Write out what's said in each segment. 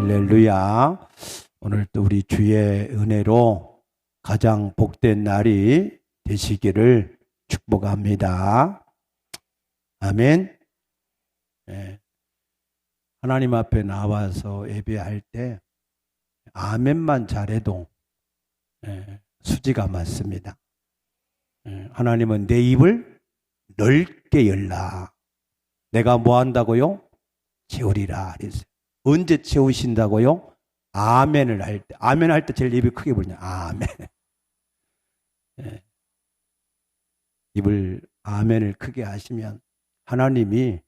할렐루야. 오늘도 우리 주의 은혜로 가장 복된 날이 되시기를 축복합니다. 아멘. 네. 하나님 앞에 나와서 예배할 때 아멘만 잘해도 수지가 맞습니다. 하나님은 내 입을 넓게 열라. 내가 뭐 한다고요? 채우리라 그랬어요. 언제 채우신다고요? 아멘을 할 때. 아멘 할 때 제일 입이 크게 벌냐? 아멘. 입을 아멘을 크게 하시면 하나님이,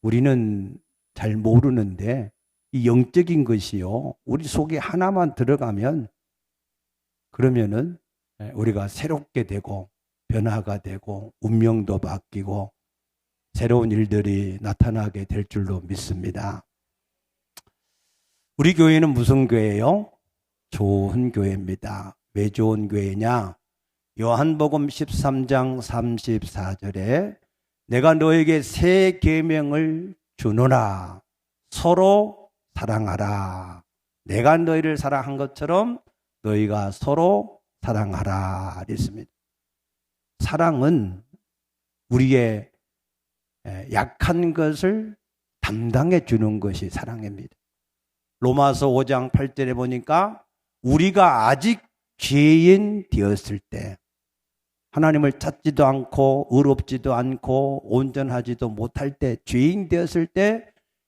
우리는 잘 모르는데 이 영적인 것이요, 우리 속에 하나만 들어가면 그러면은 우리가 새롭게 되고 변화가 되고 운명도 바뀌고 새로운 일들이 나타나게 될 줄로 믿습니다. 우리 교회는 무슨 교회예요? 좋은 교회입니다. 왜 좋은 교회냐? 요한복음 13장 34절에 내가 너에게 새 계명을 주노라. 서로 사랑하라. 내가 너희를 사랑한 것처럼 너희가 서로 사랑하라. 그랬습니다. 사랑은 우리의 약한 것을 담당해 주는 것이 사랑입니다. 로마서 5장 8절에 보니까 우리가 아직 죄인 되었을 때, 하나님을 찾지도 않고 의롭지도 않고 온전하지도 못할 때, 죄인 되었을 때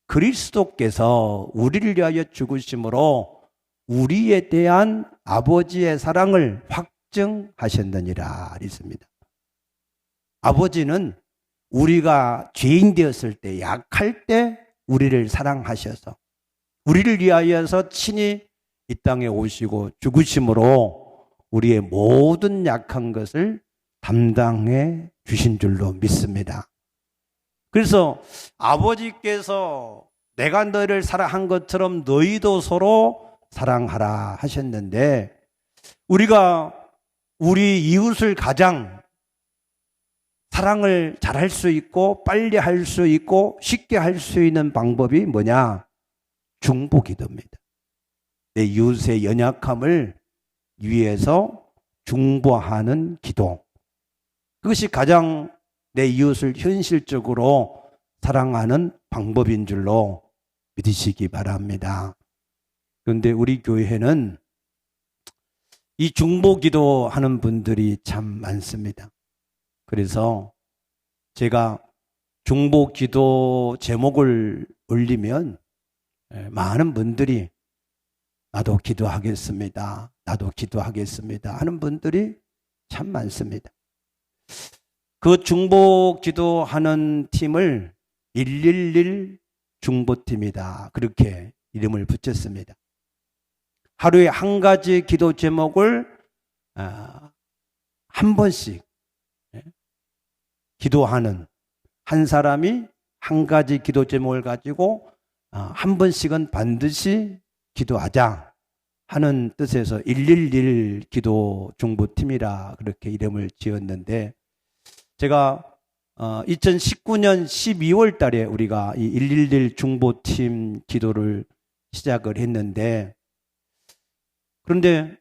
그리스도께서 우리를 위하여 죽으심으로 우리에 대한 아버지의 사랑을 확증하셨느니라 했습니다. 아버지는 우리가 죄인 되었을 때, 약할 때 우리를 사랑하셔서 우리를 위하여서 친히 이 땅에 오시고 죽으심으로 우리의 모든 약한 것을 담당해 주신 줄로 믿습니다. 그래서 아버지께서 내가 너희를 사랑한 것처럼 너희도 서로 사랑하라 하셨는데, 우리가 우리 이웃을 가장 사랑을 잘할 수 있고 빨리 할 수 있고 쉽게 할 수 있는 방법이 뭐냐? 중보기도입니다. 내 이웃의 연약함을 위해서 중보하는 기도. 그것이 가장 내 이웃을 현실적으로 사랑하는 방법인 줄로 믿으시기 바랍니다. 그런데 우리 교회는 이 중보기도 하는 분들이 참 많습니다. 그래서 제가 중보기도 제목을 올리면 많은 분들이 나도 기도하겠습니다, 나도 기도하겠습니다 하는 분들이 참 많습니다. 그 중보기도하는 팀을 111 중보팀이다, 그렇게 이름을 붙였습니다. 하루에 한 가지 기도 제목을 한 번씩 기도하는, 한 사람이 한 가지 기도 제목을 가지고 한 번씩은 반드시 기도하자 하는 뜻에서 111 기도 중보팀이라 그렇게 이름을 지었는데, 제가 2019년 12월 달에 우리가 이 111 중보팀 기도를 시작을 했는데, 그런데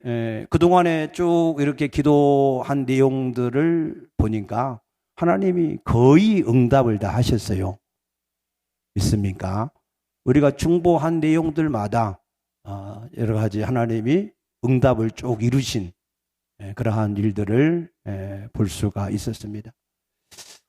그동안에 쭉 이렇게 기도한 내용들을 보니까 하나님이 거의 응답을 다 하셨어요. 믿습니까? 우리가 중보한 내용들마다 여러 가지 하나님이 응답을 쭉 이루신 그러한 일들을 볼 수가 있었습니다.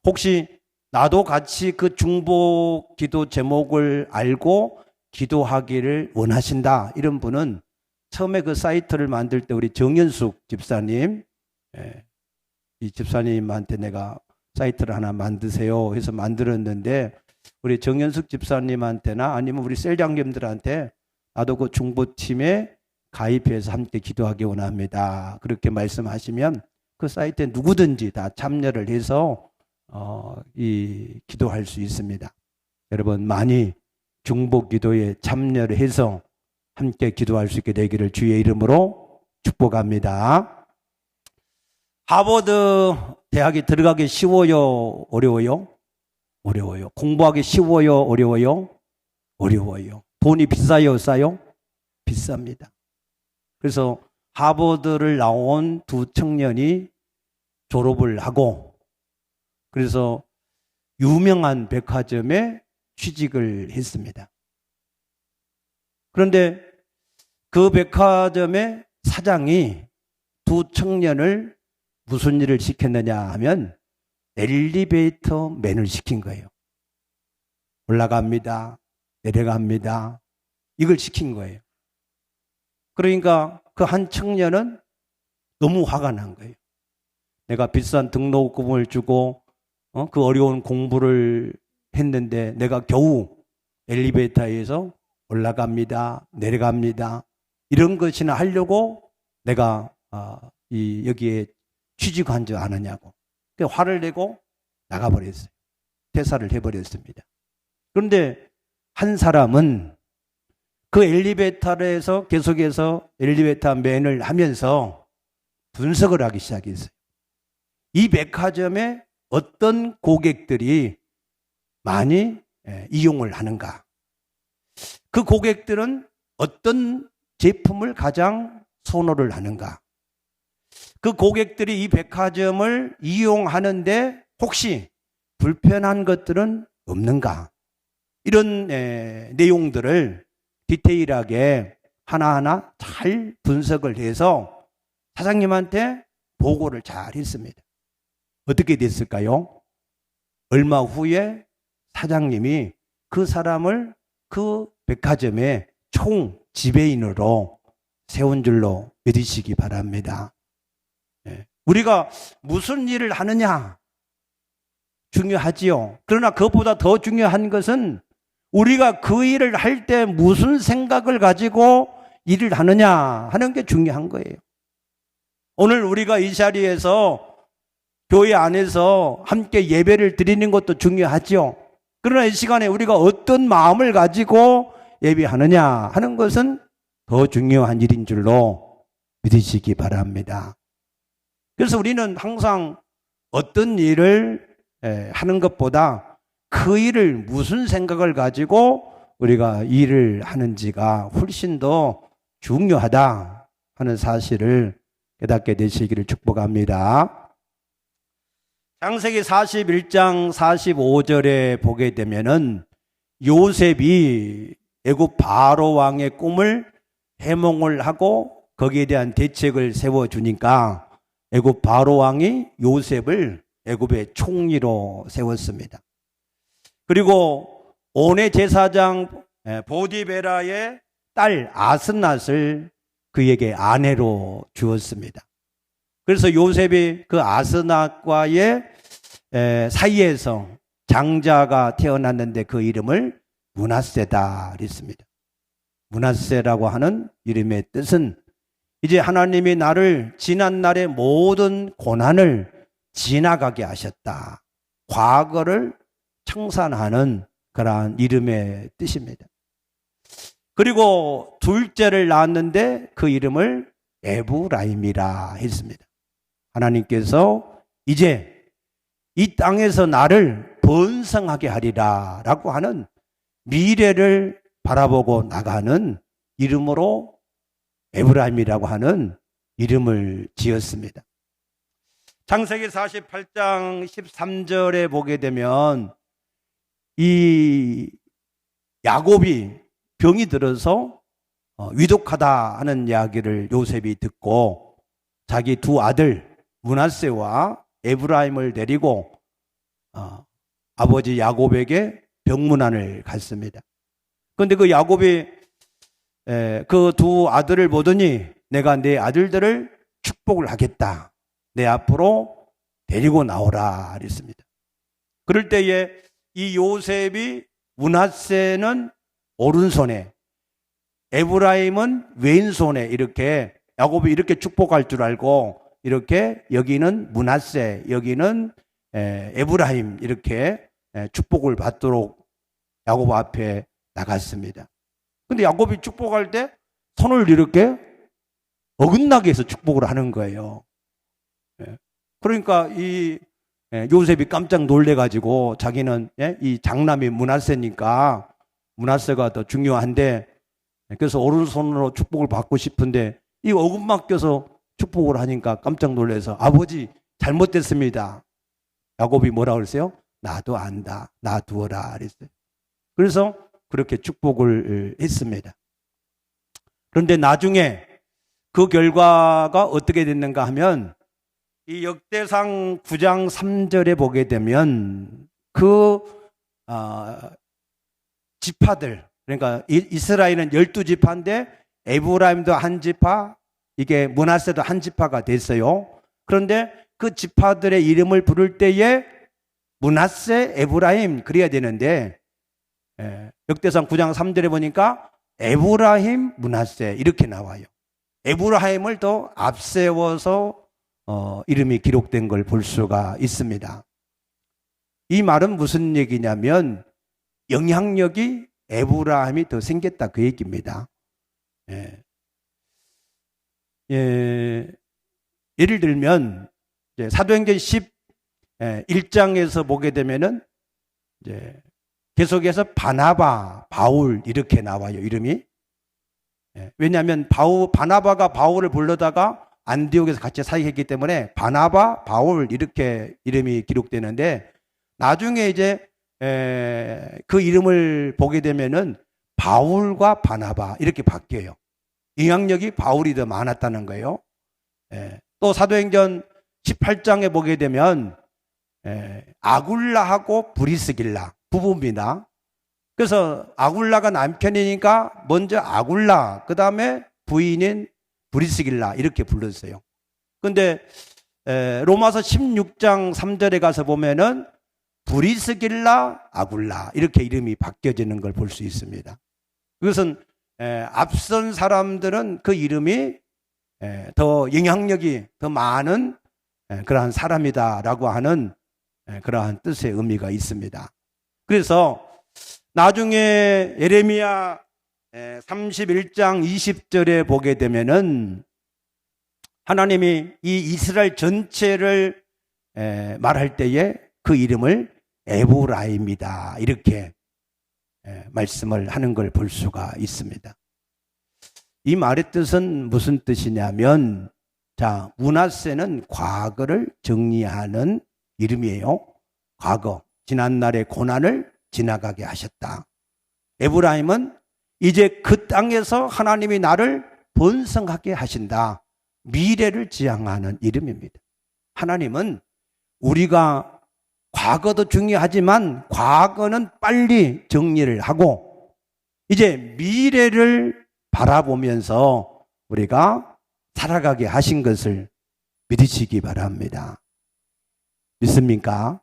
혹시 나도 같이 그 중보 기도 제목을 알고 기도하기를 원하신다, 이런 분은 처음에 그 사이트를 만들 때 우리 정연숙 집사님, 이 집사님한테 내가 사이트를 하나 만드세요 해서 만들었는데, 우리 정연숙 집사님한테나 아니면 우리 셀장님들한테 나도 그 중보팀에 가입해서 함께 기도하기 원합니다, 그렇게 말씀하시면 그 사이트에 누구든지 다 참여를 해서 이 기도할 수 있습니다. 여러분 많이 중보기도에 참여를 해서 함께 기도할 수 있게 되기를 주의 이름으로 축복합니다. 하버드 대학에 들어가기 쉬워요, 어려워요? 어려워요. 공부하기 쉬워요, 어려워요? 어려워요. 돈이 비싸요, 싸요? 비쌉니다. 그래서 하버드를 나온 두 청년이 졸업을 하고 그래서 유명한 백화점에 취직을 했습니다. 그런데 그 백화점의 사장이 두 청년을 무슨 일을 시켰느냐 하면 엘리베이터 맨을 시킨 거예요. 올라갑니다. 내려갑니다. 이걸 시킨 거예요. 그러니까 그 한 청년은 너무 화가 난 거예요. 내가 비싼 등록금을 주고 그 어려운 공부를 했는데 내가 겨우 엘리베이터에서 올라갑니다. 내려갑니다. 이런 것이나 하려고 내가 여기에 취직한 줄 아느냐고. 화를 내고 나가버렸어요. 퇴사를 해버렸습니다. 그런데 한 사람은 그 엘리베이터에서 계속해서 엘리베이터 맨을 하면서 분석을 하기 시작했어요. 이 백화점에 어떤 고객들이 많이 이용을 하는가? 그 고객들은 어떤 제품을 가장 선호를 하는가? 그 고객들이 이 백화점을 이용하는데 혹시 불편한 것들은 없는가? 이런 내용들을 디테일하게 하나하나 잘 분석을 해서 사장님한테 보고를 잘 했습니다. 어떻게 됐을까요? 얼마 후에 사장님이 그 사람을 그 백화점의 총 지배인으로 세운 줄로 믿으시기 바랍니다. 우리가 무슨 일을 하느냐 중요하지요. 그러나 그것보다 더 중요한 것은 우리가 그 일을 할 때 무슨 생각을 가지고 일을 하느냐 하는 게 중요한 거예요. 오늘 우리가 이 자리에서 교회 안에서 함께 예배를 드리는 것도 중요하죠. 그러나 이 시간에 우리가 어떤 마음을 가지고 예배하느냐 하는 것은 더 중요한 일인 줄로 믿으시기 바랍니다. 그래서 우리는 항상 어떤 일을 하는 것보다 그 일을 무슨 생각을 가지고 우리가 일을 하는지가 훨씬 더 중요하다 하는 사실을 깨닫게 되시기를 축복합니다. 창세기 41장 45절에 보게 되면은 요셉이 애굽 바로 왕의 꿈을 해몽을 하고 거기에 대한 대책을 세워주니까 애굽 바로 왕이 요셉을 애굽의 총리로 세웠습니다. 그리고 온의 제사장 보디베라의 딸 아스낫을 그에게 아내로 주었습니다. 그래서 요셉이 그 아스낫과의 사이에서 장자가 태어났는데 그 이름을 므낫세다 그랬습니다. 므낫세라고 하는 이름의 뜻은 이제 하나님이 나를 지난 날의 모든 고난을 지나가게 하셨다. 과거를 청산하는 그러한 이름의 뜻입니다. 그리고 둘째를 낳았는데 그 이름을 에브라임이라 했습니다. 하나님께서 이제 이 땅에서 나를 번성하게 하리라 라고 하는 미래를 바라보고 나가는 이름으로 에브라임이라고 하는 이름을 지었습니다. 창세기 48장 13절에 보게 되면 이 야곱이 병이 들어서 위독하다 하는 이야기를 요셉이 듣고 자기 두 아들 므낫세와 에브라임을 데리고 아버지 야곱에게 병문안을 갔습니다. 그런데 그 야곱이 그 두 아들을 보더니 내가 내 아들들을 축복을 하겠다. 내 앞으로 데리고 나오라 그랬습니다. 그럴 때에 이 요셉이 므낫세는 오른손에 에브라임은 왼손에 이렇게 야곱이 이렇게 축복할 줄 알고 이렇게 여기는 므낫세 여기는 에브라임 이렇게 축복을 받도록 야곱 앞에 나갔습니다. 근데 야곱이 축복할 때 손을 이렇게 어긋나게 해서 축복을 하는 거예요. 그러니까 이 요셉이 깜짝 놀래가지고 자기는 이 장남이 므낫세니까 므낫세가 더 중요한데, 그래서 오른손으로 축복을 받고 싶은데 이 어금 맡겨서 축복을 하니까 깜짝 놀라서 아버지 잘못됐습니다. 야곱이 뭐라 그랬어요? 나도 안다. 놔두어라 그랬어요. 그래서 그렇게 축복을 했습니다. 그런데 나중에 그 결과가 어떻게 됐는가 하면 이 역대상 9장 3절에 보게 되면 그 지파들, 그러니까 이스라엘은 12지파인데 에브라임도 한 지파, 이게 므낫세도 한 지파가 됐어요. 그런데 그 지파들의 이름을 부를 때에 므낫세, 에브라임 그래야 되는데 역대상 9장 3절에 보니까 에브라임, 므낫세 이렇게 나와요. 에브라임을 더 앞세워서 이름이 기록된 걸 볼 수가 있습니다. 이 말은 무슨 얘기냐면 영향력이 에브라임이 더 생겼다 그 얘기입니다. 예를 들면 사도행전 11장에서 보게 되면은 이제 계속해서 바나바, 바울 이렇게 나와요, 이름이. 왜냐하면 바나바가 바울을 부르다가 안디옥에서 같이 사역했기 때문에 바나바, 바울 이렇게 이름이 기록되는데 나중에 이제 그 이름을 보게 되면은 바울과 바나바 이렇게 바뀌어요. 영향력이 바울이 더 많았다는 거예요. 또 사도행전 18장에 보게 되면 아굴라하고 브리스길라 부부입니다. 그래서 아굴라가 남편이니까 먼저 아굴라, 그 다음에 부인인 브리스길라 이렇게 불렀어요. 그런데 로마서 16장 3절에 가서 보면은 브리스길라, 아굴라 이렇게 이름이 바뀌어지는 걸 볼 수 있습니다. 그것은 앞선 사람들은 그 이름이 더 영향력이 더 많은 그러한 사람이다라고 하는 그러한 뜻의 의미가 있습니다. 그래서 나중에 예레미야 31장 20절에 보게 되면은 하나님이 이 이스라엘 전체를 말할 때에 그 이름을 에브라임이다 이렇게 말씀을 하는 걸 볼 수가 있습니다. 이 말의 뜻은 무슨 뜻이냐면, 자, 므낫세는 과거를 정리하는 이름이에요. 과거, 지난날의 고난을 지나가게 하셨다. 에브라임은 이제 그 땅에서 하나님이 나를 번성하게 하신다. 미래를 지향하는 이름입니다. 하나님은 우리가 과거도 중요하지만 과거는 빨리 정리를 하고 이제 미래를 바라보면서 우리가 살아가게 하신 것을 믿으시기 바랍니다. 믿습니까?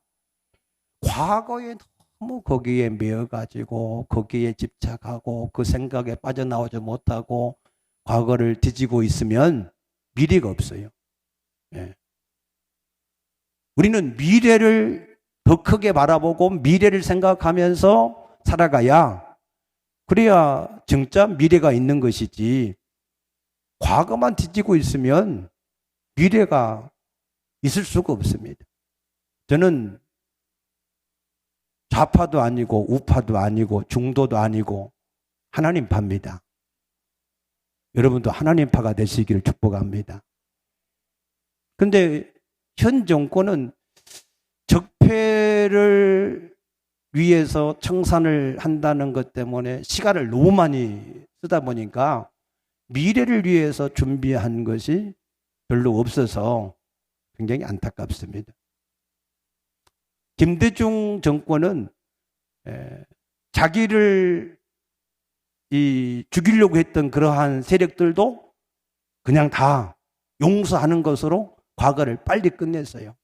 과거에 너무 거기에 매여가지고 거기에 집착하고 그 생각에 빠져나오지 못하고 과거를 뒤지고 있으면 미래가 없어요. 우리는 미래를 더 크게 바라보고 미래를 생각하면서 살아가야, 그래야 진짜 미래가 있는 것이지, 과거만 뒤지고 있으면 미래가 있을 수가 없습니다. 저는 좌파도 아니고 우파도 아니고 중도도 아니고 하나님파입니다. 여러분도 하나님파가 되시기를 축복합니다. 그런데 현 정권은 적폐를 위해서 청산을 한다는 것 때문에 시간을 너무 많이 쓰다 보니까 미래를 위해서 준비한 것이 별로 없어서 굉장히 안타깝습니다. 김대중 정권은 자기를 죽이려고 했던 그러한 세력들도 그냥 다 용서하는 것으로 과거를 빨리 끝냈어요.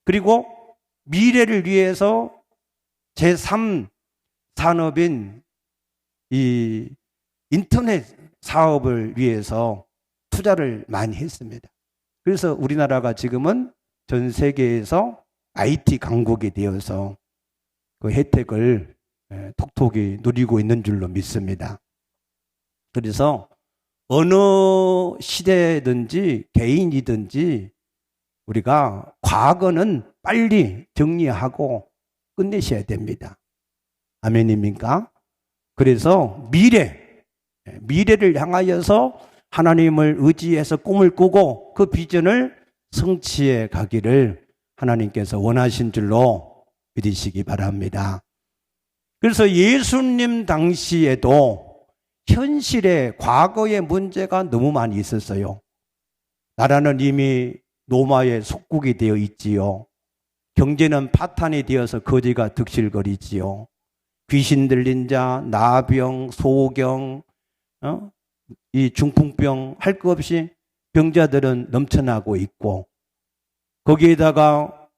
그리고 미래를 위해서 제3 산업인 이 인터넷 사업을 위해서 투자를 많이 했습니다. 그래서 우리나라가 지금은 전 세계에서 IT 강국이 되어서 그 혜택을 톡톡히 누리고 있는 줄로 믿습니다. 그래서 어느 시대든지 개인이든지 우리가 과거는 빨리 정리하고 끝내셔야 됩니다. 아멘입니까? 그래서 미래를 향하여서 하나님을 의지해서 꿈을 꾸고 그 비전을 성취해 가기를 하나님께서 원하신 줄로 믿으시기 바랍니다. 그래서 예수님 당시에도 현실에 과거의 문제가 너무 많이 있었어요. 나라는 이미 로마의 속국이 되어 있지요. 경제는 파탄이 되어서 거지가 득실거리지요. 귀신 들린 자, 나병, 소경, 이 중풍병 할 것 없이 병자들은 넘쳐나고 있고, 거기에다가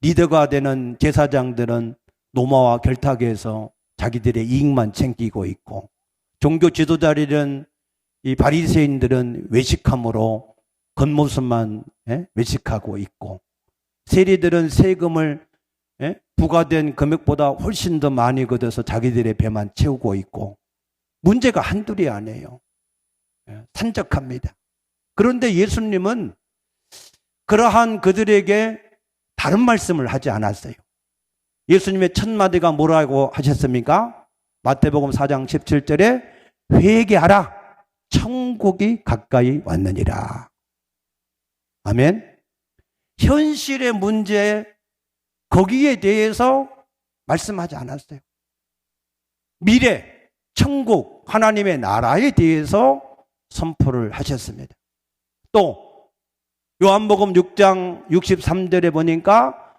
리더가 되는 제사장들은 로마와 결탁해서 자기들의 이익만 챙기고 있고, 종교 지도자들은 이 바리새인들은 외식함으로 겉모습만 외식하고 있고, 세리들은 세금을 부과된 금액보다 훨씬 더 많이 걷어서 자기들의 배만 채우고 있고, 문제가 한둘이 아니에요. 산적합니다. 그런데 예수님은 그러한 그들에게 다른 말씀을 하지 않았어요. 예수님의 첫 마디가 뭐라고 하셨습니까? 마태복음 4장 17절에 회개하라, 천국이 가까이 왔느니라. 아멘. 현실의 문제, 거기에 대해서 말씀하지 않았어요. 미래, 천국, 하나님의 나라에 대해서 선포를 하셨습니다. 또 요한복음 6장 63절에 보니까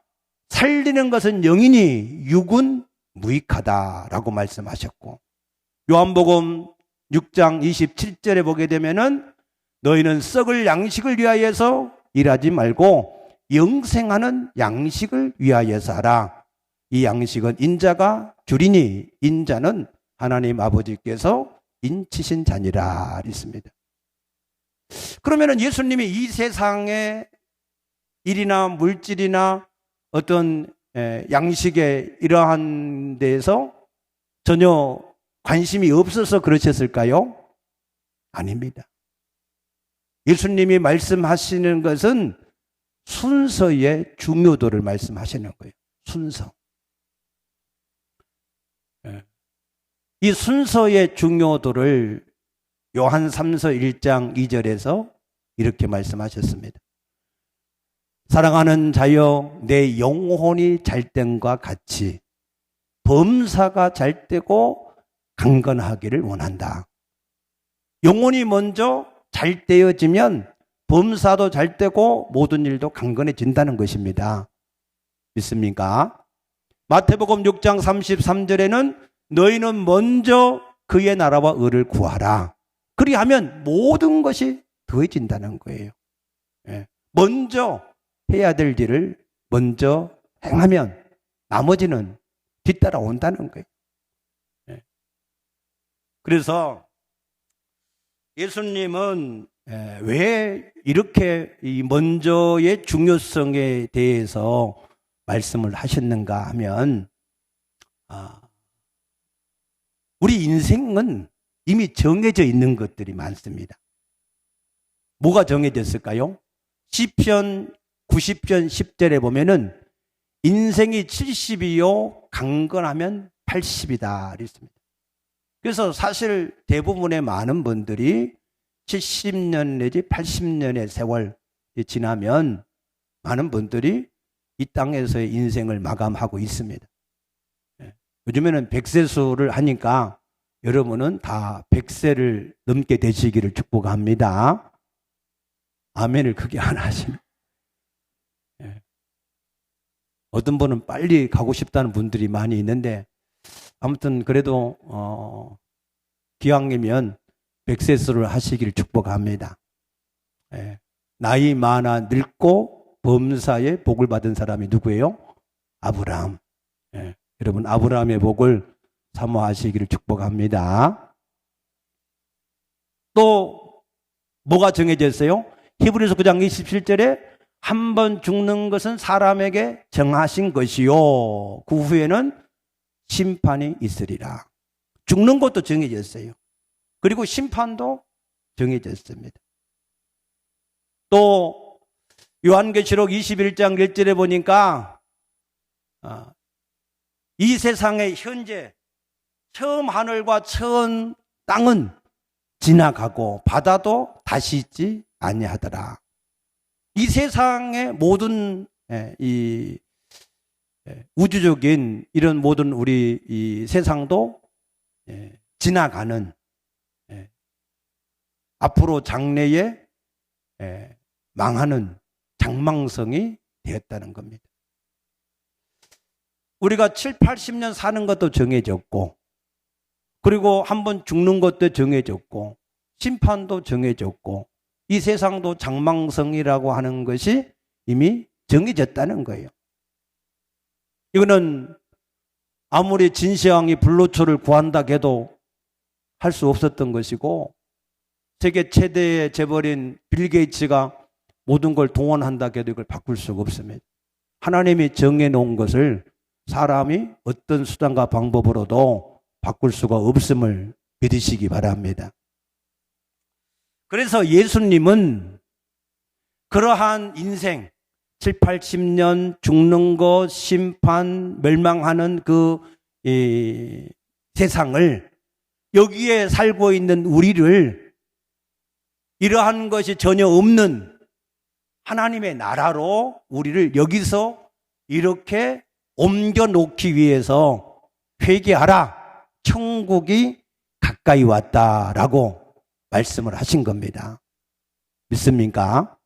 살리는 것은 영이니 육은 무익하다라고 말씀하셨고, 요한복음 6장 27절에 보게 되면은 너희는 썩을 양식을 위하여서 일하지 말고 영생하는 양식을 위하여서 하라. 이 양식은 인자가 주리니 인자는 하나님 아버지께서 인치신 자니라 했습니다. 그러면은 예수님이 이 세상의 일이나 물질이나 어떤 양식에 이러한 데에서 전혀 관심이 없어서 그러셨을까요? 아닙니다. 예수님이 말씀하시는 것은 순서의 중요도를 말씀하시는 거예요. 순서. 이 순서의 중요도를 요한 3서 1장 2절에서 이렇게 말씀하셨습니다. 사랑하는 자여, 내 영혼이 잘됨과 같이 범사가 잘되고 강건하기를 원한다. 영혼이 먼저 잘되어지면 범사도 잘되고 모든 일도 강건해진다는 것입니다. 믿습니까? 마태복음 6장 33절에는 너희는 먼저 그의 나라와 의를 구하라. 그리하면 모든 것이 더해진다는 거예요. 먼저 해야 될 일을 먼저 행하면 나머지는 뒤따라 온다는 거예요. 그래서 예수님은 왜 이렇게 이 먼저의 중요성에 대해서 말씀을 하셨는가 하면, 우리 인생은 이미 정해져 있는 것들이 많습니다. 뭐가 정해졌을까요? 시편 90편 10절에 보면은 인생이 70이요 강건하면 80이다 그랬습니다. 그래서 사실 대부분의 많은 분들이 70년 내지 80년의 세월이 지나면 많은 분들이 이 땅에서의 인생을 마감하고 있습니다. 요즘에는 100세수를 하니까 여러분은 다 100세를 넘게 되시기를 축복합니다. 아멘을 크게 안 하시네. 어떤 분은 빨리 가고 싶다는 분들이 많이 있는데, 아무튼 그래도 기왕이면 100세수를 하시기를 축복합니다. 나이 많아 늙고 범사에 복을 받은 사람이 누구예요? 아브라함. 여러분 아브라함의 복을 사모하시기를 축복합니다. 또 뭐가 정해져 있어요? 히브리서 9장 27절에 한 번 죽는 것은 사람에게 정하신 것이요 그 후에는 심판이 있으리라. 죽는 것도 정해졌어요. 그리고 심판도 정해졌습니다. 또 요한계시록 21장 1절에 보니까 이 세상의 현재 처음 하늘과 처음 땅은 지나가고 바다도 다시 있지 아니하더라. 이 세상의 모든 이 우주적인 이런 모든 우리 이 세상도 지나가는 앞으로 장래에 망하는 장망성이 되었다는 겁니다. 우리가 7, 80년 사는 것도 정해졌고, 그리고 한번 죽는 것도 정해졌고, 심판도 정해졌고, 이 세상도 장망성이라고 하는 것이 이미 정해졌다는 거예요. 이거는 아무리 진시황이 불로초를 구한다 해도 할 수 없었던 것이고, 세계 최대의 재벌인 빌 게이츠가 모든 걸 동원한다 해도 이걸 바꿀 수가 없습니다. 하나님이 정해놓은 것을 사람이 어떤 수단과 방법으로도 바꿀 수가 없음을 믿으시기 바랍니다. 그래서 예수님은 그러한 인생, 7, 80년 죽는 것, 심판, 멸망하는 그 세상을 여기에 살고 있는 우리를 이러한 것이 전혀 없는 하나님의 나라로 우리를 여기서 이렇게 옮겨놓기 위해서 회개하라. 천국이 가까이 왔다라고 말씀을 하신 겁니다. 믿습니까?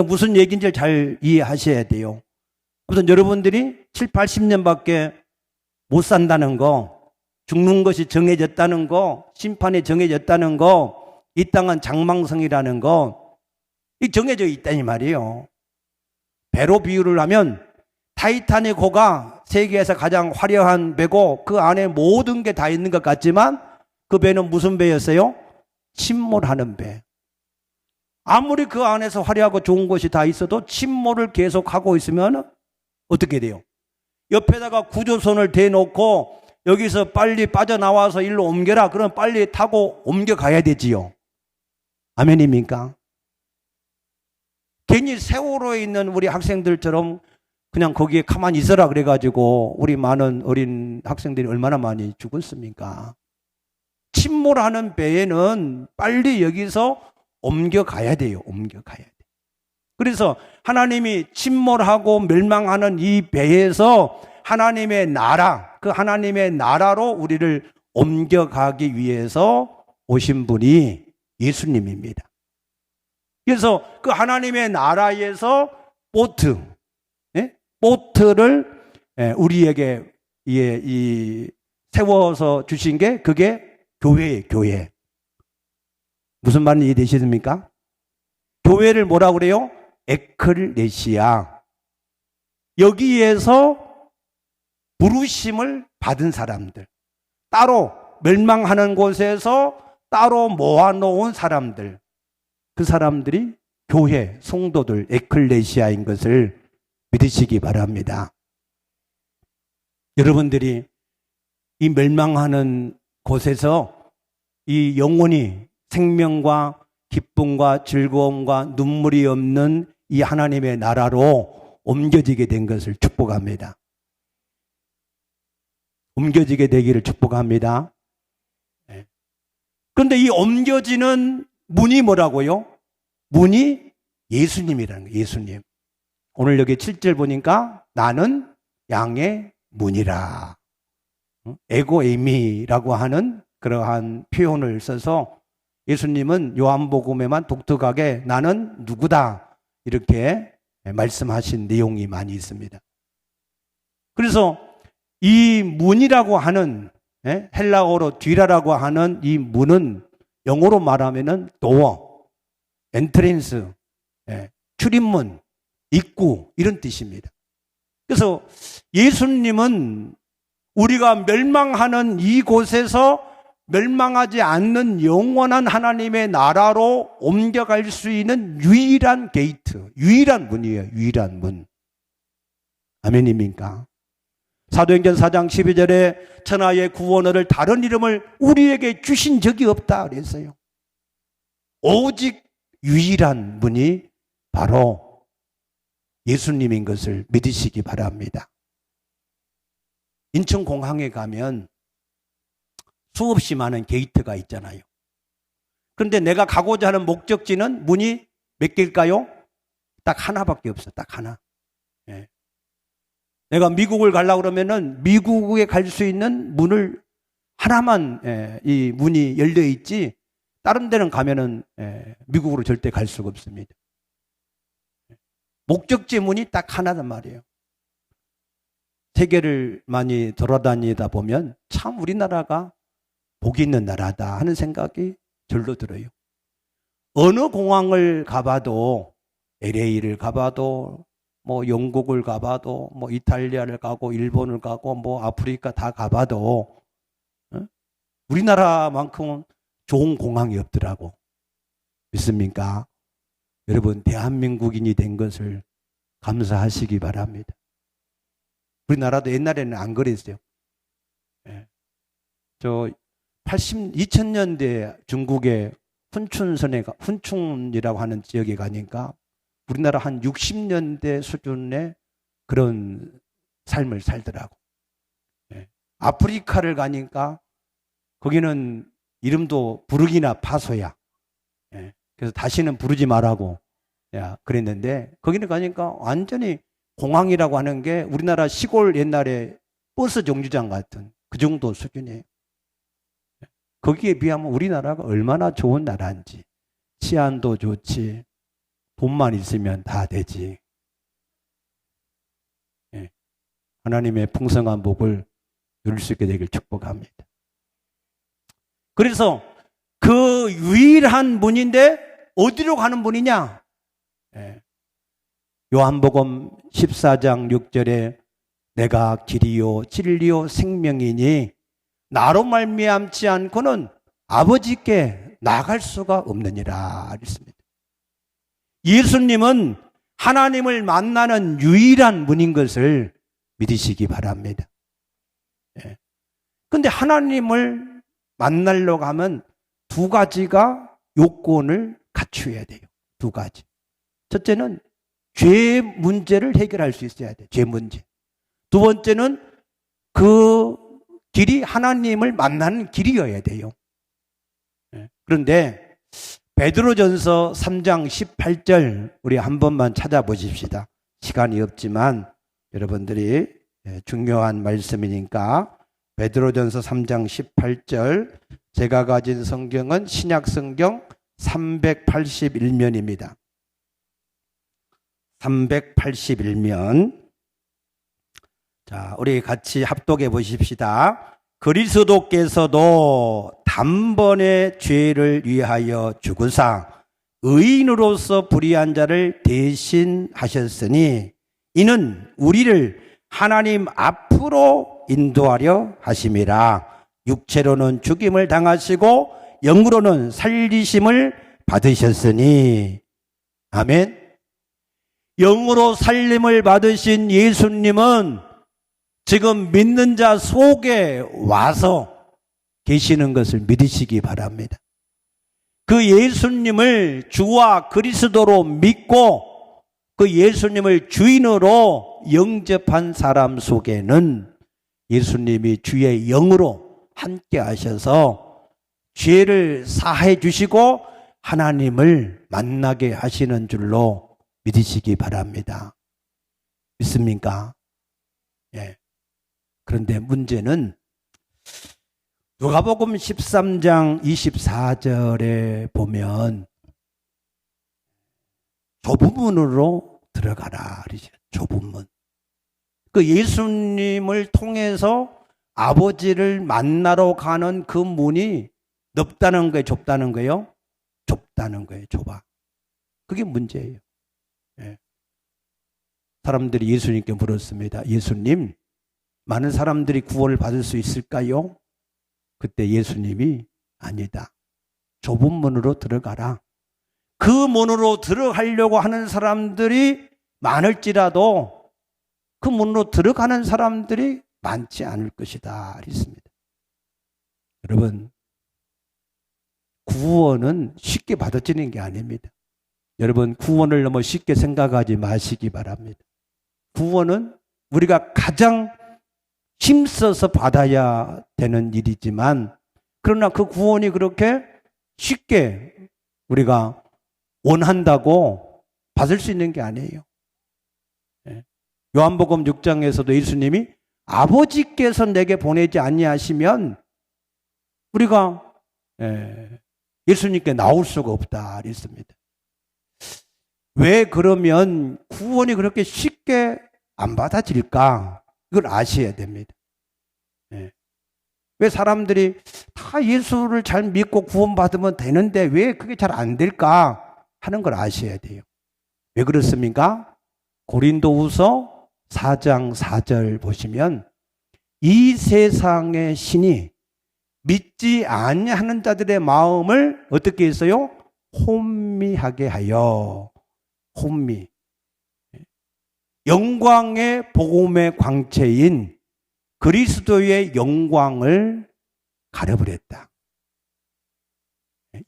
무슨 얘기인지 잘 이해하셔야 돼요. 우선 여러분들이 7, 80년밖에 못 산다는 거, 죽는 것이 정해졌다는 거, 심판이 정해졌다는 거, 이 땅은 장망성이라는 거, 이 정해져 있다니 말이에요. 배로 비유를 하면 타이타닉 호가 세계에서 가장 화려한 배고 그 안에 모든 게 다 있는 것 같지만 그 배는 무슨 배였어요? 침몰하는 배. 아무리 그 안에서 화려하고 좋은 것이 다 있어도 침몰을 계속하고 있으면 어떻게 돼요? 옆에다가 구조선을 대놓고 여기서 빨리 빠져나와서 일로 옮겨라. 그럼 빨리 타고 옮겨가야 되지요. 아멘입니까? 괜히 세월호에 있는 우리 학생들처럼 그냥 거기에 가만히 있어라 그래가지고 우리 많은 어린 학생들이 얼마나 많이 죽었습니까? 침몰하는 배에는 빨리 여기서 옮겨가야 돼요. 옮겨가야 돼. 그래서 하나님이 침몰하고 멸망하는 이 배에서 하나님의 나라, 그 하나님의 나라로 우리를 옮겨가기 위해서 오신 분이 예수님입니다. 그래서 그 하나님의 나라에서 보트를 우리에게 세워서 주신 게 그게 교회예요, 교회. 무슨 말인지 이해되십니까? 교회를 뭐라고 그래요? 에클레시아. 여기에서 부르심을 받은 사람들. 따로 멸망하는 곳에서 따로 모아놓은 사람들. 그 사람들이 교회, 성도들, 에클레시아인 것을 믿으시기 바랍니다. 여러분들이 이 멸망하는 곳에서 이 영원히 생명과 기쁨과 즐거움과 눈물이 없는 이 하나님의 나라로 옮겨지게 된 것을 축복합니다. 옮겨지게 되기를 축복합니다. 그런데 이 옮겨지는 문이 뭐라고요? 문이 예수님이라는 거예요. 예수님. 오늘 여기 7절 보니까 나는 양의 문이라. 에고에미라고 하는 그러한 표현을 써서 예수님은 요한복음에만 독특하게 나는 누구다 이렇게 말씀하신 내용이 많이 있습니다. 그래서 이 문이라고 하는 헬라어로 뒤라라고 하는 이 문은 영어로 말하면은 도어, 엔트랜스, 출입문, 입구 이런 뜻입니다. 그래서 예수님은 우리가 멸망하는 이곳에서 멸망하지 않는 영원한 하나님의 나라로 옮겨갈 수 있는 유일한 게이트, 유일한 문이에요. 유일한 문. 아멘입니까? 사도행전 4장 12절에 천하의 구원을 다른 이름을 우리에게 주신 적이 없다 그랬어요. 오직 유일한 문이 바로 예수님인 것을 믿으시기 바랍니다. 인천공항에 가면 수없이 많은 게이트가 있잖아요. 그런데 내가 가고자 하는 목적지는 문이 몇 개일까요? 딱 하나밖에 없어. 딱 하나. 예. 내가 미국을 가려고 그러면은 미국에 갈 수 있는 문을 하나만 이 문이 열려 있지 다른 데는 가면은 미국으로 절대 갈 수가 없습니다. 목적지 문이 딱 하나단 말이에요. 세계를 많이 돌아다니다 보면 참 우리나라가 복이 있는 나라다 하는 생각이 절로 들어요. 어느 공항을 가봐도 LA를 가봐도 뭐 영국을 가봐도 뭐 이탈리아를 가고 일본을 가고 뭐 아프리카 다 가봐도 우리나라만큼은 좋은 공항이 없더라고. 믿습니까? 여러분 대한민국인이 된 것을 감사하시기 바랍니다. 우리나라도 옛날에는 안 그랬어요. 저 2000년대 중국의 훈춘이라고 하는 지역에 가니까 우리나라 한 60년대 수준의 그런 삶을 살더라고. 아프리카를 가니까 거기는 이름도 부르기나 파소야. 그래서 다시는 부르지 말라고 그랬는데 거기는 가니까 완전히 공항이라고 하는 게 우리나라 시골 옛날에 버스 정류장 같은 그 정도 수준이에요. 거기에 비하면 우리나라가 얼마나 좋은 나라인지. 치안도 좋지. 돈만 있으면 다 되지. 하나님의 풍성한 복을 누릴 수 있게 되길 축복합니다. 그래서 그 유일한 문인데 어디로 가는 문이냐? 요한복음 14장 6절에 내가 길이요 진리요 생명이니 나로 말미암지 않고는 아버지께 나갈 수가 없느니라 했습니다. 예수님은 하나님을 만나는 유일한 문인 것을 믿으시기 바랍니다. 그런데 하나님을 만나려고 하면 두 가지가 요건을 갖추어야 돼요. 두 가지. 첫째는 죄 문제를 해결할 수 있어야 돼요. 죄 문제. 두 번째는 그 길이 하나님을 만나는 길이어야 돼요. 그런데 베드로전서 3장 18절 우리 한 번만 찾아보십시다. 시간이 없지만 여러분들이 중요한 말씀이니까 베드로전서 3장 18절 제가 가진 성경은 신약성경 381면입니다. 381면. 자, 우리 같이 합독해 보십시다. 그리스도께서도 단번에 죄를 위하여 죽으사 의인으로서 불의한 자를 대신하셨으니 이는 우리를 하나님 앞으로 인도하려 하심이라. 육체로는 죽임을 당하시고 영으로는 살리심을 받으셨으니. 아멘. 영으로 살림을 받으신 예수님은 지금 믿는 자 속에 와서 계시는 것을 믿으시기 바랍니다. 그 예수님을 주와 그리스도로 믿고 그 예수님을 주인으로 영접한 사람 속에는 예수님이 주의 영으로 함께 하셔서 죄를 사해 주시고 하나님을 만나게 하시는 줄로 믿으시기 바랍니다. 믿습니까? 예. 그런데 문제는 누가복음 13장 24절에 보면 좁은 문으로 들어가라 그러죠. 좁은 문. 그 예수님을 통해서 아버지를 만나러 가는 그 문이 넓다는 거예요, 좁다는 거예요? 좁다는 거예요, 좁아. 그게 문제예요. 예. 사람들이 예수님께 물었습니다. 예수님, 많은 사람들이 구원을 받을 수 있을까요? 그때 예수님이 아니다. 좁은 문으로 들어가라. 그 문으로 들어가려고 하는 사람들이 많을지라도 그 문으로 들어가는 사람들이 많지 않을 것이다. 그랬습니다. 여러분, 구원은 쉽게 받아지는 게 아닙니다. 여러분, 구원을 너무 쉽게 생각하지 마시기 바랍니다. 구원은 우리가 가장 힘써서 받아야 되는 일이지만 그러나 그 구원이 그렇게 쉽게 우리가 원한다고 받을 수 있는 게 아니에요. 요한복음 6장에서도 예수님이 아버지께서 내게 보내지 아니하시면 우리가 예수님께 나올 수가 없다 그랬습니다. 왜 그러면 구원이 그렇게 쉽게 안 받아질까? 이걸 아셔야 됩니다. 왜 사람들이 다 예수를 잘 믿고 구원받으면 되는데 왜 그게 잘 안 될까 하는 걸 아셔야 돼요. 왜 그렇습니까? 고린도후서 4장 4절 보시면 이 세상의 신이 믿지 아니하는 자들의 마음을 어떻게 했어요? 혼미하게 하여. 혼미. 영광의 복음의 광채인 그리스도의 영광을 가려버렸다.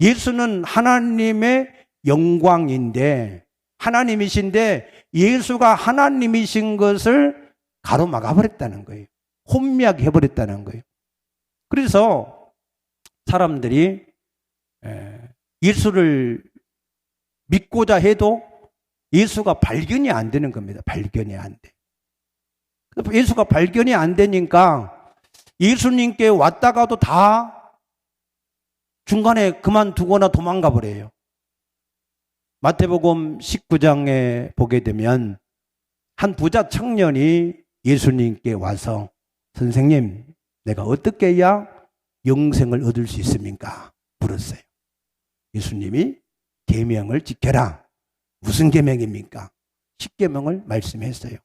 예수는 하나님의 영광인데, 하나님이신데 예수가 하나님이신 것을 가로막아버렸다는 거예요. 혼미하게 해버렸다는 거예요. 그래서 사람들이 예수를 믿고자 해도 예수가 발견이 안 되는 겁니다. 발견이 안 돼. 예수가 발견이 안 되니까 예수님께 왔다가도 다 중간에 그만두거나 도망가 버려요. 마태복음 19장에 보게 되면 한 부자 청년이 예수님께 와서 선생님, 내가 어떻게 해야 영생을 얻을 수 있습니까? 물었어요. 예수님이 계명을 지켜라. 무슨 계명입니까? 10계명을 말씀했어요.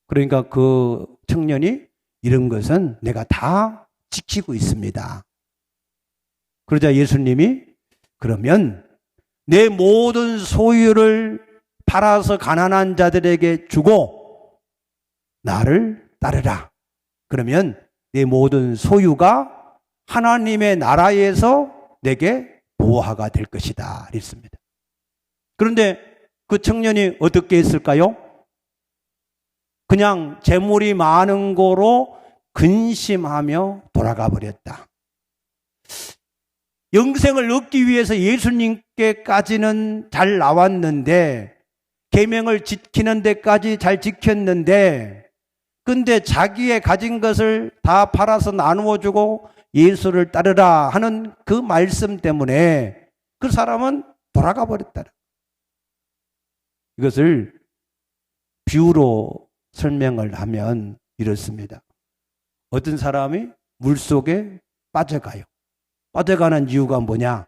그러니까 그 청년이 이런 것은 내가 다 지키고 있습니다. 그러자 예수님이 그러면 내 모든 소유를 팔아서 가난한 자들에게 주고 나를 따르라. 그러면 내 모든 소유가 하나님의 나라에서 내게 보화가 될 것이다. 그랬습니다. 그런데 그 청년이 어떻게 했을까요? 그냥 재물이 많은 거로 근심하며 돌아가 버렸다. 영생을 얻기 위해서 예수님께까지는 잘 나왔는데, 계명을 지키는 데까지 잘 지켰는데, 근데 자기의 가진 것을 다 팔아서 나누어 주고 예수를 따르라 하는 그 말씀 때문에 그 사람은 돌아가 버렸다. 이것을 비유로 설명을 하면 이렇습니다. 어떤 사람이 물속에 빠져가요. 빠져가는 이유가 뭐냐?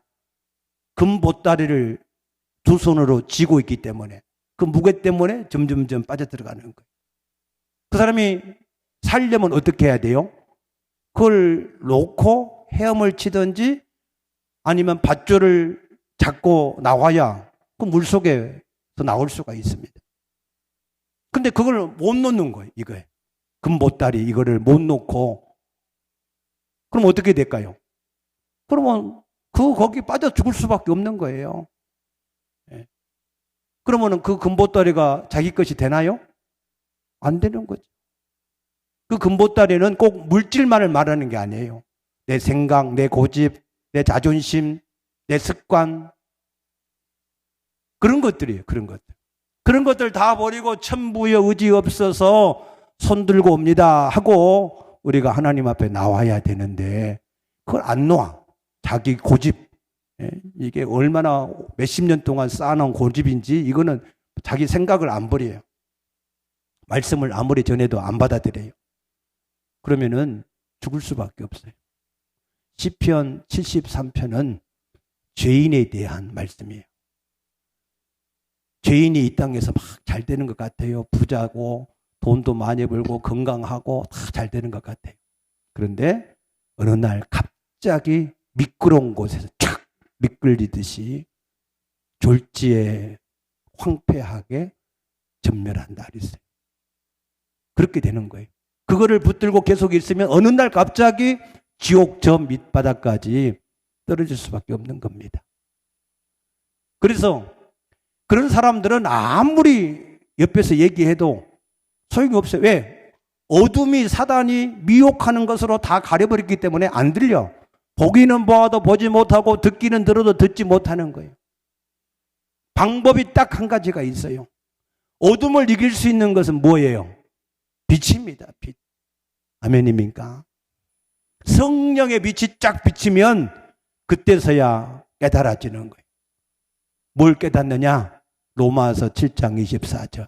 금 보따리를 두 손으로 쥐고 있기 때문에, 그 무게 때문에 점점점 빠져들어가는 거예요. 그 사람이 살려면 어떻게 해야 돼요? 그걸 놓고 헤엄을 치든지 아니면 밧줄을 잡고 나와야 그 물속에서 나올 수가 있습니다. 근데 그걸 못 놓는 거예요, 이거에. 금보따리 이거를 못 놓고. 그럼 어떻게 될까요? 그러면 거기 빠져 죽을 수밖에 없는 거예요. 그러면 그 금보따리가 자기 것이 되나요? 안 되는 거죠. 그 금보따리는 꼭 물질만을 말하는 게 아니에요. 내 생각, 내 고집, 내 자존심, 내 습관, 그런 것들이에요. 그런 것들. 그런 것들 다 버리고 천부의 의지 없어서 손 들고 옵니다 하고 우리가 하나님 앞에 나와야 되는데 그걸 안 놓아. 자기 고집. 이게 얼마나 몇십 년 동안 쌓아놓은 고집인지 이거는 자기 생각을 안 버려요. 말씀을 아무리 전해도 안 받아들여요. 그러면은 죽을 수밖에 없어요. 시편 73편은 죄인에 대한 말씀이에요. 죄인이 이 땅에서 막 잘 되는 것 같아요. 부자고 돈도 많이 벌고 건강하고 다 잘 되는 것 같아요. 그런데 어느 날 갑자기 미끄러운 곳에서 촥 미끌리듯이 졸지에 황폐하게 전멸한다 그랬어요. 그렇게 되는 거예요. 그거를 붙들고 계속 있으면 어느 날 갑자기 지옥 저 밑바닥까지 떨어질 수밖에 없는 겁니다. 그래서 그런 사람들은 아무리 옆에서 얘기해도 소용이 없어요. 왜? 어둠이 사단이 미혹하는 것으로 다 가려버렸기 때문에 안 들려. 보기는 보아도 보지 못하고 듣기는 들어도 듣지 못하는 거예요. 방법이 딱 한 가지가 있어요. 어둠을 이길 수 있는 것은 뭐예요? 빛입니다. 빛. 아멘입니까? 성령의 빛이 쫙 비치면 그때서야 깨달아지는 거예요. 뭘 깨닫느냐? 로마서 7장 24절.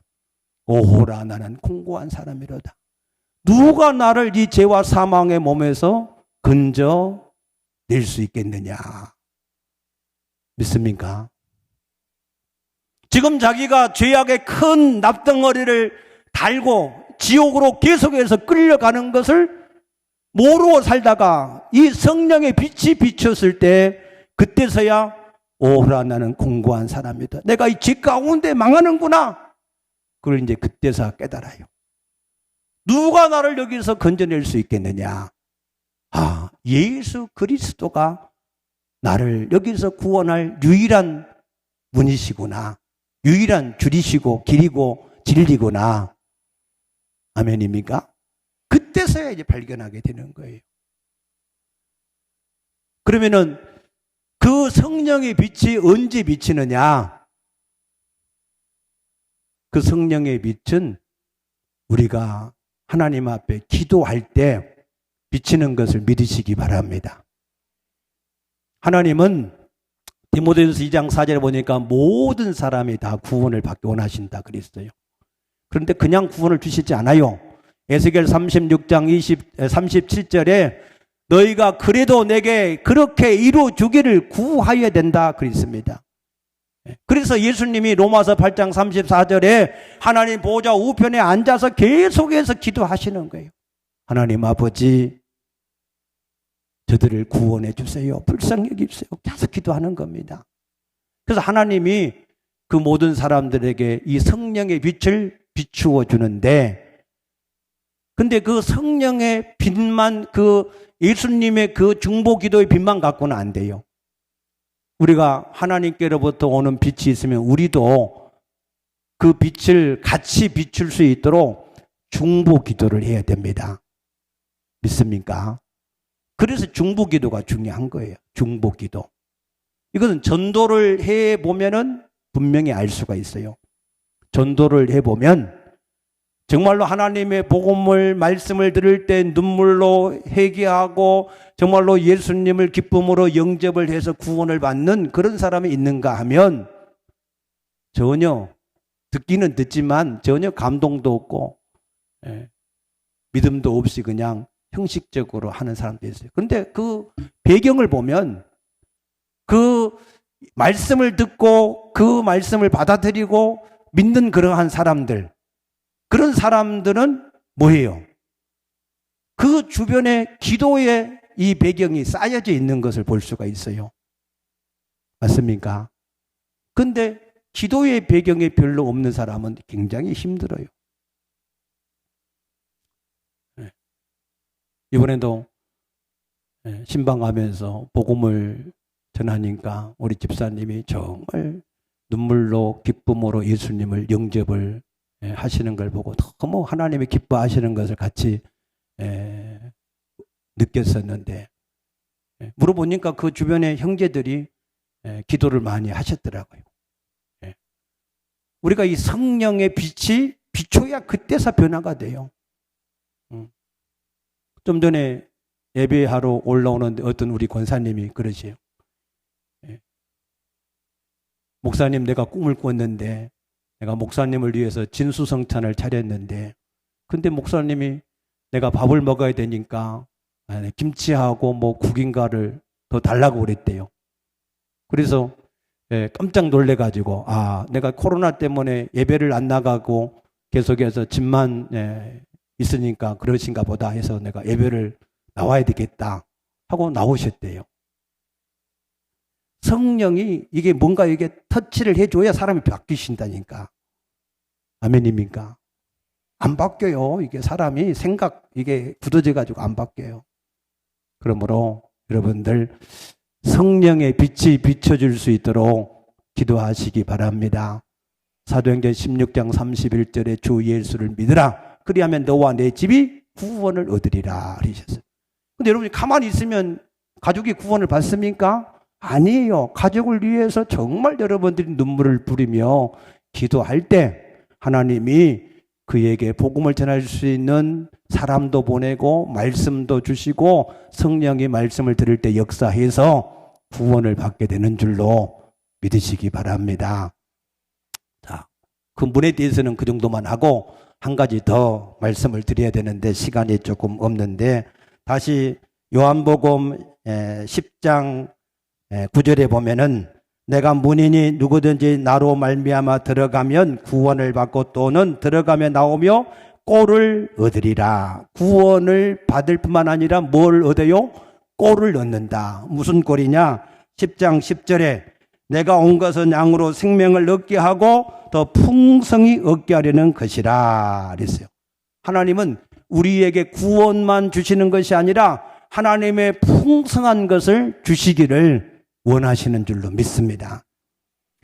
오호라 나는 공고한 사람이로다. 누가 나를 이 죄와 사망의 몸에서 건져 낼 수 있겠느냐? 믿습니까? 지금 자기가 죄악의 큰 납덩어리를 달고 지옥으로 계속해서 끌려가는 것을 모르고 살다가 이 성령의 빛이 비쳤을 때 그때서야 오호라 나는 공고한 사람이다. 내가 이 죄 가운데 망하는구나. 그걸 이제 그때서 깨달아요. 누가 나를 여기서 건져낼 수 있겠느냐? 아, 예수 그리스도가 나를 여기서 구원할 유일한 분이시구나. 유일한 줄이시고 길이고 진리구나. 아멘입니까? 그때서야 이제 발견하게 되는 거예요. 그러면은 그 성령의 빛이 언제 비치느냐? 그 성령의 빛은 우리가 하나님 앞에 기도할 때 비치는 것을 믿으시기 바랍니다. 하나님은 디모데후서 2장 4절에 보니까 모든 사람이 다 구원을 받기 원하신다 그랬어요. 그런데 그냥 구원을 주시지 않아요. 에스겔 36장 37절에 너희가 그래도 내게 그렇게 이루 주기를 구하여야 된다 그랬습니다. 그래서 예수님이 로마서 8장 34절에 하나님 보좌 우편에 앉아서 계속해서 기도하시는 거예요. 하나님 아버지, 저들을 구원해 주세요. 불쌍히 여기세요. 계속 기도하는 겁니다. 그래서 하나님이 그 모든 사람들에게 이 성령의 빛을 비추어 주는데, 근데 그 성령의 빛만, 그 예수님의 그 중보 기도의 빛만 갖고는 안 돼요. 우리가 하나님께로부터 오는 빛이 있으면 우리도 그 빛을 같이 비출 수 있도록 중보 기도를 해야 됩니다. 믿습니까? 그래서 중보 기도가 중요한 거예요. 중보 기도. 이것은 전도를 해보면은 분명히 알 수가 있어요. 전도를 해보면 정말로 하나님의 복음을 말씀을 들을 때 눈물로 회개하고 정말로 예수님을 기쁨으로 영접을 해서 구원을 받는 그런 사람이 있는가 하면 전혀 듣기는 듣지만 전혀 감동도 없고 믿음도 없이 그냥 형식적으로 하는 사람도 있어요. 그런데 그 배경을 보면 그 말씀을 듣고 그 말씀을 받아들이고 믿는 그러한 사람들, 그런 사람들은 뭐예요? 그 주변에 기도의 이 배경이 쌓여져 있는 것을 볼 수가 있어요. 맞습니까? 근데 기도의 배경이 별로 없는 사람은 굉장히 힘들어요. 이번에도 신방 가면서 복음을 전하니까 우리 집사님이 정말 눈물로 기쁨으로 예수님을 영접을 하시는 걸 보고 너무 하나님이 기뻐하시는 것을 같이 느꼈었는데, 물어보니까 그 주변의 형제들이 기도를 많이 하셨더라고요. 우리가 이 성령의 빛이 비춰야 그때서 변화가 돼요. 좀 전에 예배하러 올라오는데 어떤 우리 권사님이 그러세요. 목사님, 내가 꿈을 꿨는데 내가 목사님을 위해서 진수성찬을 차렸는데, 근데 목사님이 내가 밥을 먹어야 되니까 김치하고 뭐 국인가를 더 달라고 그랬대요. 그래서 깜짝 놀래가지고, 내가 코로나 때문에 예배를 안 나가고 계속해서 집만 있으니까 그러신가 보다 해서 내가 예배를 나와야 되겠다 하고 나오셨대요. 성령이 이게 뭔가 이게 터치를 해줘야 사람이 바뀌신다니까. 아멘입니까? 안 바뀌어요. 이게 사람이 이게 굳어져가지고 안 바뀌어요. 그러므로 여러분들 성령의 빛이 비춰줄 수 있도록 기도하시기 바랍니다. 사도행전 16장 31절에 주 예수를 믿으라. 그리하면 너와 내 집이 구원을 얻으리라 그러셨어요. 근데 여러분이 가만히 있으면 가족이 구원을 받습니까? 아니에요. 가족을 위해서 정말 여러분들이 눈물을 뿌리며 기도할 때 하나님이 그에게 복음을 전할 수 있는 사람도 보내고 말씀도 주시고 성령이 말씀을 들을 때 역사해서 구원을 받게 되는 줄로 믿으시기 바랍니다. 자, 그 문에 대해서는 그 정도만 하고 한 가지 더 말씀을 드려야 되는데 시간이 조금 없는데 다시 요한복음 10장 9절에 보면은 내가 문이니 누구든지 나로 말미암아 들어가면 구원을 받고 또는 들어가며 나오며 꼴을 얻으리라. 구원을 받을 뿐만 아니라 뭘 얻어요? 꼴을 얻는다. 무슨 꼴이냐? 10장 10절에 내가 온 것은 양으로 생명을 얻게 하고 더 풍성히 얻게 하려는 것이라 그랬어요. 하나님은 우리에게 구원만 주시는 것이 아니라 하나님의 풍성한 것을 주시기를 원하시는 줄로 믿습니다.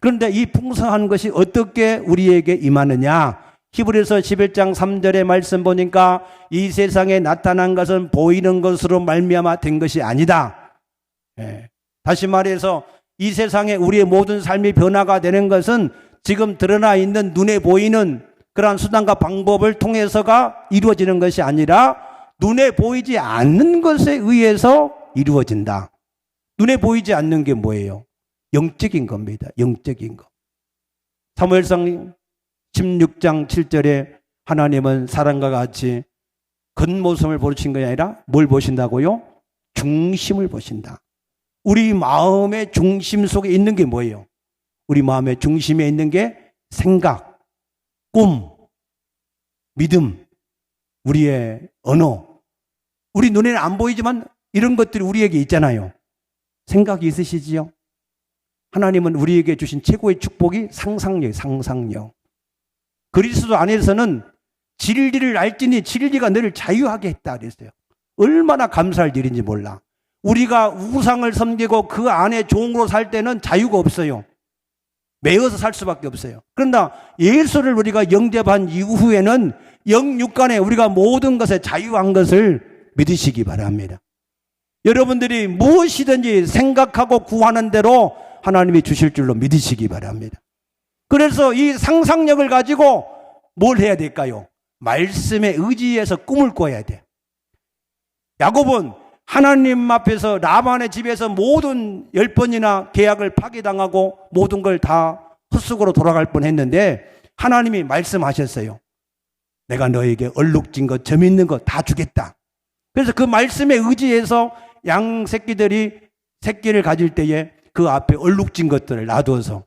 그런데 이 풍성한 것이 어떻게 우리에게 임하느냐? 히브리서 11장 3절의 말씀 보니까 이 세상에 나타난 것은 보이는 것으로 말미암아 된 것이 아니다. 다시 말해서 이 세상에 우리의 모든 삶이 변화가 되는 것은 지금 드러나 있는 눈에 보이는 그러한 수단과 방법을 통해서가 이루어지는 것이 아니라 눈에 보이지 않는 것에 의해서 이루어진다. 눈에 보이지 않는 게 뭐예요? 영적인 겁니다. 영적인 것. 사무엘상 16장 7절에 하나님은 사람과 같이 겉모습을 보신 것이 아니라 뭘 보신다고요? 중심을 보신다. 우리 마음의 중심 속에 있는 게 뭐예요? 우리 마음의 중심에 있는 게 생각, 꿈, 믿음, 우리의 언어. 우리 눈에는 안 보이지만 이런 것들이 우리에게 있잖아요. 생각이 있으시지요? 하나님은 우리에게 주신 최고의 축복이 상상력, 상상력. 그리스도 안에서는 진리를 알지니 진리가 너를 자유하게 했다 그랬어요. 얼마나 감사할 일인지 몰라. 우리가 우상을 섬기고 그 안에 종으로 살 때는 자유가 없어요. 매여서 살 수밖에 없어요. 그러나 예수를 우리가 영접한 이후에는 영육간에 우리가 모든 것에 자유한 것을 믿으시기 바랍니다. 여러분들이 무엇이든지 생각하고 구하는 대로 하나님이 주실 줄로 믿으시기 바랍니다. 그래서 이 상상력을 가지고 뭘 해야 될까요? 말씀에 의지해서 꿈을 꿔야 돼. 야곱은 하나님 앞에서 라반의 집에서 모든 10번이나 계약을 파기당하고 모든 걸 다 헛수고로 돌아갈 뻔했는데 하나님이 말씀하셨어요. 내가 너에게 얼룩진 것, 점 있는 것 다 주겠다. 그래서 그 말씀에 의지해서 양 새끼들이 새끼를 가질 때에 그 앞에 얼룩진 것들을 놔두어서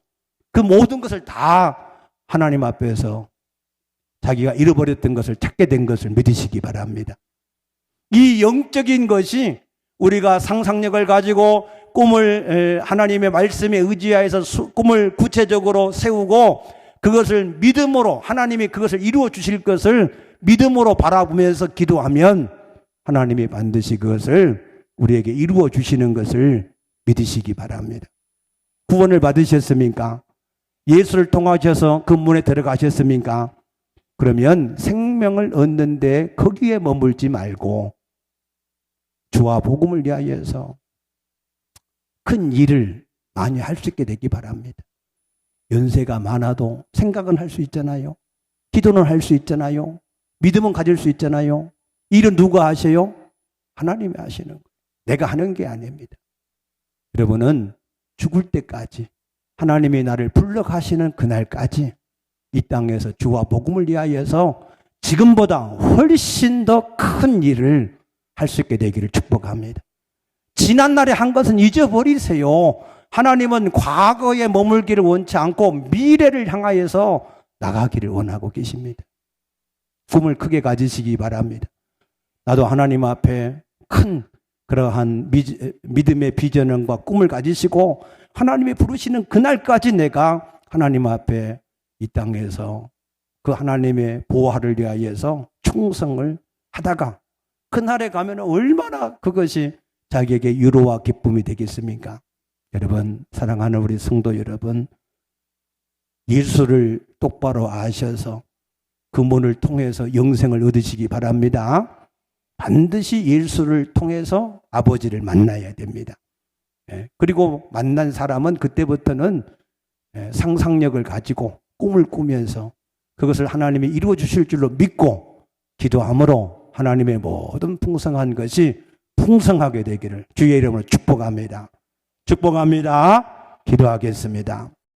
그 모든 것을 다 하나님 앞에서 자기가 잃어버렸던 것을 찾게 된 것을 믿으시기 바랍니다. 이 영적인 것이 우리가 상상력을 가지고 꿈을 하나님의 말씀에 의지하여서 꿈을 구체적으로 세우고 그것을 믿음으로 하나님이 그것을 이루어 주실 것을 믿음으로 바라보면서 기도하면 하나님이 반드시 그것을 우리에게 이루어 주시는 것을 믿으시기 바랍니다. 구원을 받으셨습니까? 예수를 통하셔서 그 문에 들어가셨습니까? 그러면 생명을 얻는데 거기에 머물지 말고 주와 복음을 위하여서 큰 일을 많이 할 수 있게 되기 바랍니다. 연세가 많아도 생각은 할 수 있잖아요. 기도는 할 수 있잖아요. 믿음은 가질 수 있잖아요. 일은 누가 하셔요? 하나님이 하시는 거예요. 내가 하는 게 아닙니다. 여러분은 죽을 때까지 하나님이 나를 불러가시는 그날까지 이 땅에서 주와 복음을 위하여서 지금보다 훨씬 더 큰 일을 할 수 있게 되기를 축복합니다. 지난날에 한 것은 잊어버리세요. 하나님은 과거에 머물기를 원치 않고 미래를 향하여서 나가기를 원하고 계십니다. 꿈을 크게 가지시기 바랍니다. 나도 하나님 앞에 큰 그러한 믿음의 비전과 꿈을 가지시고 하나님이 부르시는 그날까지 내가 하나님 앞에 이 땅에서 그 하나님의 보화를 위하여서 충성을 하다가 그날에 가면 얼마나 그것이 자기에게 위로와 기쁨이 되겠습니까? 여러분, 사랑하는 우리 성도 여러분, 예수를 똑바로 아셔서 그 문을 통해서 영생을 얻으시기 바랍니다. 반드시 예수를 통해서 아버지를 만나야 됩니다. 그리고 만난 사람은 그때부터는 상상력을 가지고 꿈을 꾸면서 그것을 하나님이 이루어 주실 줄로 믿고 기도함으로 하나님의 모든 풍성한 것이 풍성하게 되기를 주의 이름으로 축복합니다. 축복합니다. 기도하겠습니다.